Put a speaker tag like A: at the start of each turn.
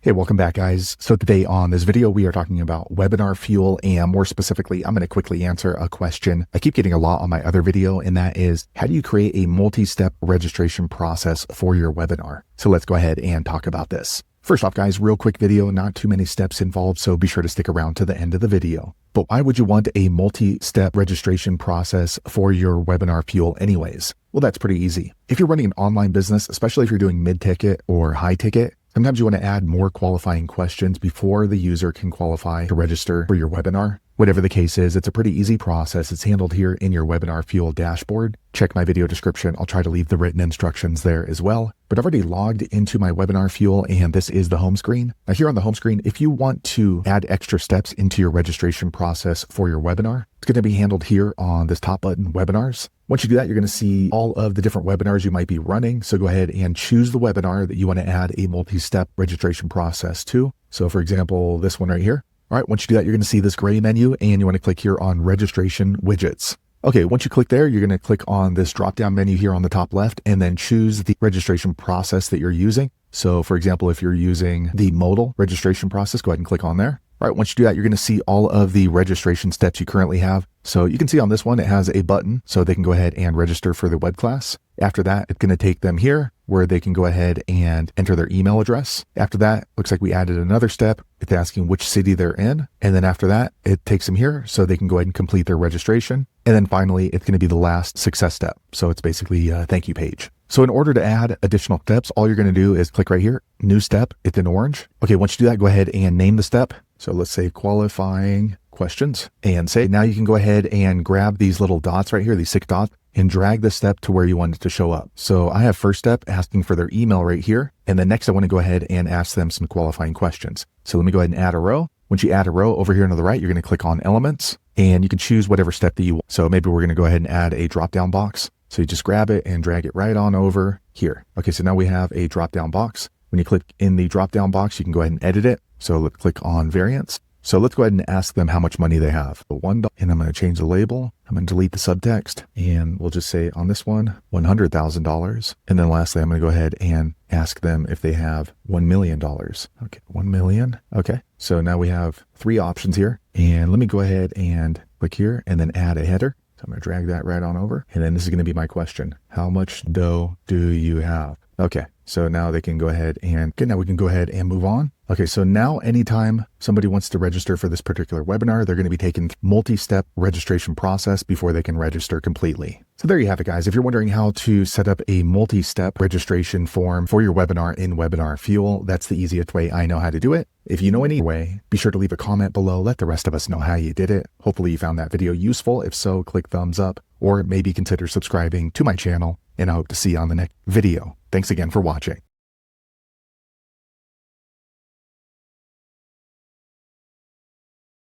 A: Hey, welcome back, guys. So today on this video, we are talking about WebinarFuel, and more specifically, I'm going to quickly answer a question I keep getting a lot on my other video, and that is, how do you create a multi-step registration process for your webinar? So let's go ahead and talk about this. First off, guys, real quick video, not too many steps involved, so be sure to stick around to the end of the video. But why would you want a multi-step registration process for your WebinarFuel anyways? Well, that's pretty easy. If you're running an online business, especially if you're doing mid-ticket or high-ticket, sometimes you want to add more qualifying questions before the user can qualify to register for your webinar. Whatever the case is, it's a pretty easy process. It's handled here in your WebinarFuel dashboard. Check my video description. I'll try to leave the written instructions there as well. But I've already logged into my WebinarFuel, and this is the home screen. Now here on the home screen, if you want to add extra steps into your registration process for your webinar, it's going to be handled here on this top button, Webinars. Once you do that, you're going to see all of the different webinars you might be running. So go ahead and choose the webinar that you want to add a multi-step registration process to. So for example, this one right here. All right, once you do that, you're going to see this gray menu, and you want to click here on Registration Widgets. Okay, once you click there, you're going to click on this drop-down menu here on the top left, and then choose the registration process that you're using. So for example, if you're using the modal registration process, go ahead and click on there. All right, once you do that, you're going to see all of the registration steps you currently have. So you can see on this one, it has a button, so they can go ahead and register for the web class. After that, it's going to take them here where they can go ahead and enter their email address. After that, looks like we added another step. It's asking which city they're in. And then after that, it takes them here so they can go ahead and complete their registration. And then finally, it's going to be the last success step. So it's basically a thank you page. So in order to add additional steps, all you're going to do is click right here, new step. It's in orange. Okay, once you do that, go ahead and name the step. So let's say qualifying questions, and say now you can go ahead and grab these little dots right here, these 6 dots, and drag the step to where you want it to show up. So I have first step asking for their email right here. And then next I want to go ahead and ask them some qualifying questions. So let me go ahead and add a row. Once you add a row over here on the right, you're going to click on elements, and you can choose whatever step that you want. So maybe we're going to go ahead and add a drop down box. So you just grab it and drag it right on over here. Okay, so now we have a drop down box. When you click in the drop down box, you can go ahead and edit it. So let's click on variants. So let's go ahead and ask them how much money they have. $1, and I'm going to change the label. I'm going to delete the subtext, and we'll just say on this one, $100,000. And then lastly, I'm going to go ahead and ask them if they have $1 million. Okay, 1 million. Okay, so now we have 3 options here. And let me go ahead and click here and then add a header. So I'm going to drag that right on over. And then this is going to be my question. How much dough do you have? Okay, so now they can go ahead and, okay, now we can go ahead and move on. Okay, so now anytime somebody wants to register for this particular webinar, they're going to be taking multi-step registration process before they can register completely. So there you have it, guys. If you're wondering how to set up a multi-step registration form for your webinar in WebinarFuel, that's the easiest way I know how to do it. If you know any way, be sure to leave a comment below. Let the rest of us know how you did it. Hopefully you found that video useful. If so, click thumbs up, or maybe consider subscribing to my channel, and I hope to see you on the next video. Thanks again for watching.